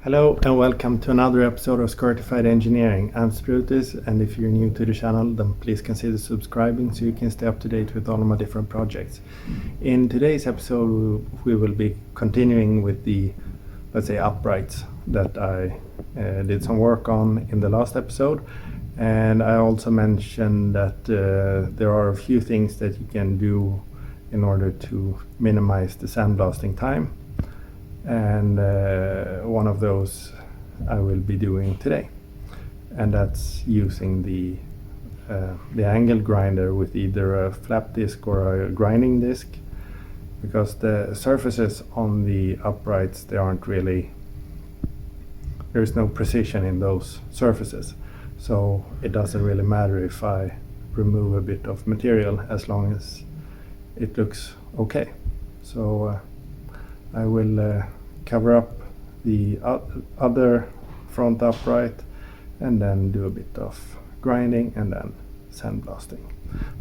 Hello and welcome to another episode of Squirtified Engineering. I'm Sprutis, and if you're new to the channel then please consider subscribing so you can stay up to date with all of my different projects. In today's episode we will be continuing with the, let's say, uprights that I did some work on in the last episode, and I also mentioned that there are a few things that you can do in order to minimize the sandblasting time. And one of those I will be doing today, and that's using the angle grinder with either a flap disc or a grinding disc, because the surfaces on the uprights, there's no precision in those surfaces, so it doesn't really matter if I remove a bit of material as long as it looks okay. So I will cover up the other front upright and then do a bit of grinding and then sandblasting.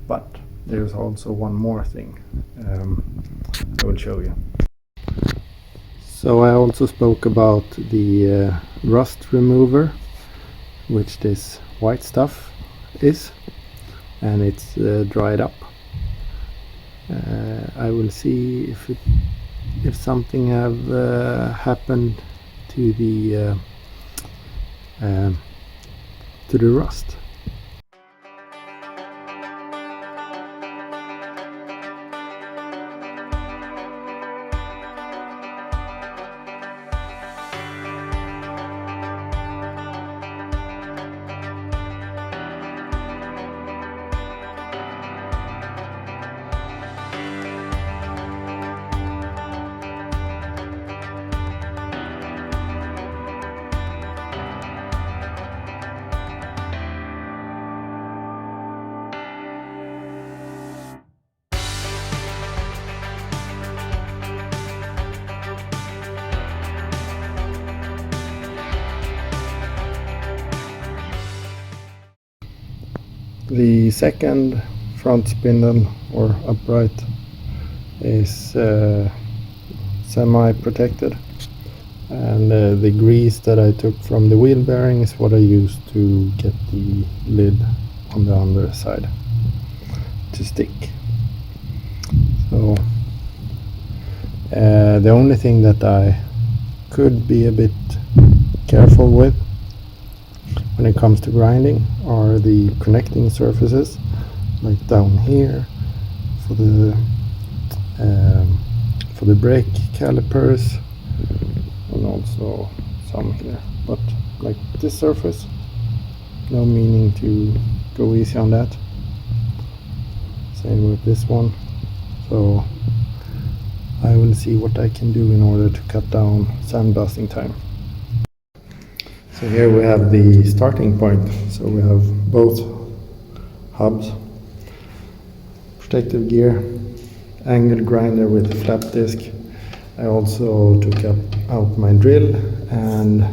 But there's also one more thing I will show you. So I also spoke about the rust remover, which this white stuff is, and it's dried up. I will see if something have happened to the rust. The second front spindle or upright is semi-protected, and the grease that I took from the wheel bearing is what I used to get the lid on the underside to stick. So the only thing that I could be a bit careful with when it comes to grinding are the connecting surfaces, like down here for the brake calipers, and also some here. But like this surface, no meaning to go easy on that. Same with this one. So I will see what I can do in order to cut down sandblasting time. So here we have the starting point. So we have both hubs, protective gear, angle grinder with flap disc. I also took out my drill and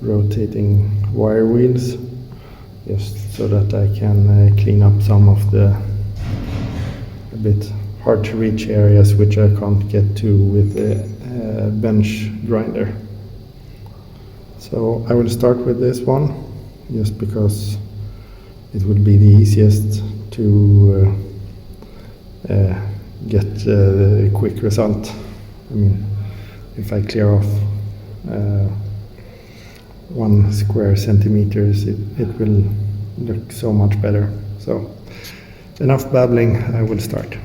rotating wire wheels, just so that I can clean up some of the a bit hard to reach areas which I can't get to with the bench grinder. So I will start with this one, just because it will be the easiest to get a quick result. I mean, if I clear off 1 square centimeters, it will look so much better. So enough babbling, I will start.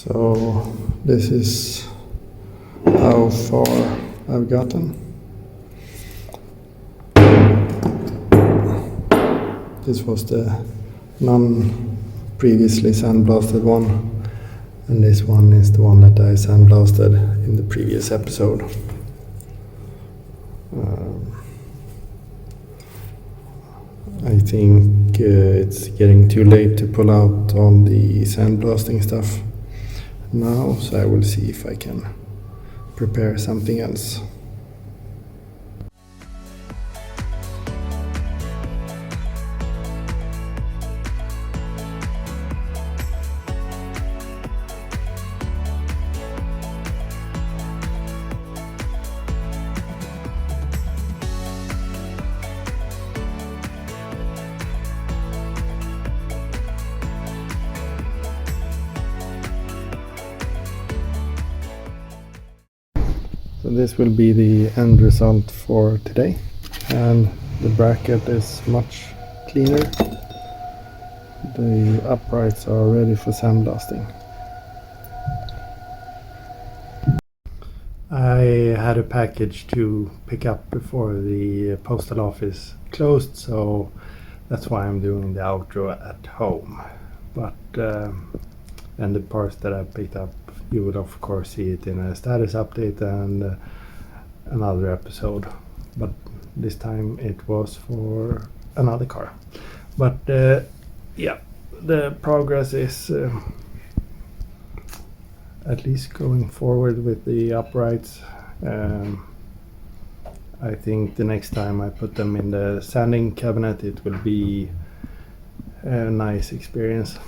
So this is how far I've gotten. This was the non-previously sandblasted one, and this one is the one that I sandblasted in the previous episode. I think it's getting too late to pull out all the sandblasting stuff now, so I will see if I can prepare something else. So this will be the end result for today, and the bracket is much cleaner. The uprights are ready for sandblasting. I had a package to pick up before the postal office closed, so that's why I'm doing the outro at home. But and the parts that I picked up, you would of course see it in a status update and another episode, but this time it was for another car. But yeah, the progress is at least going forward with the uprights. I think the next time I put them in the sanding cabinet, it will be a nice experience,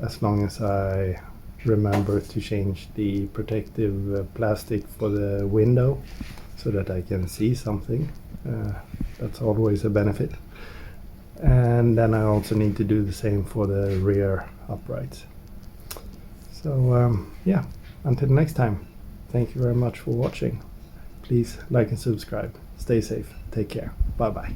as long as I remember to change the protective plastic for the window so that I can see something. That's always a benefit. And then I also need to do the same for the rear uprights. So yeah, until next time, thank you very much for watching. Please like and subscribe. Stay safe. Take care. Bye bye.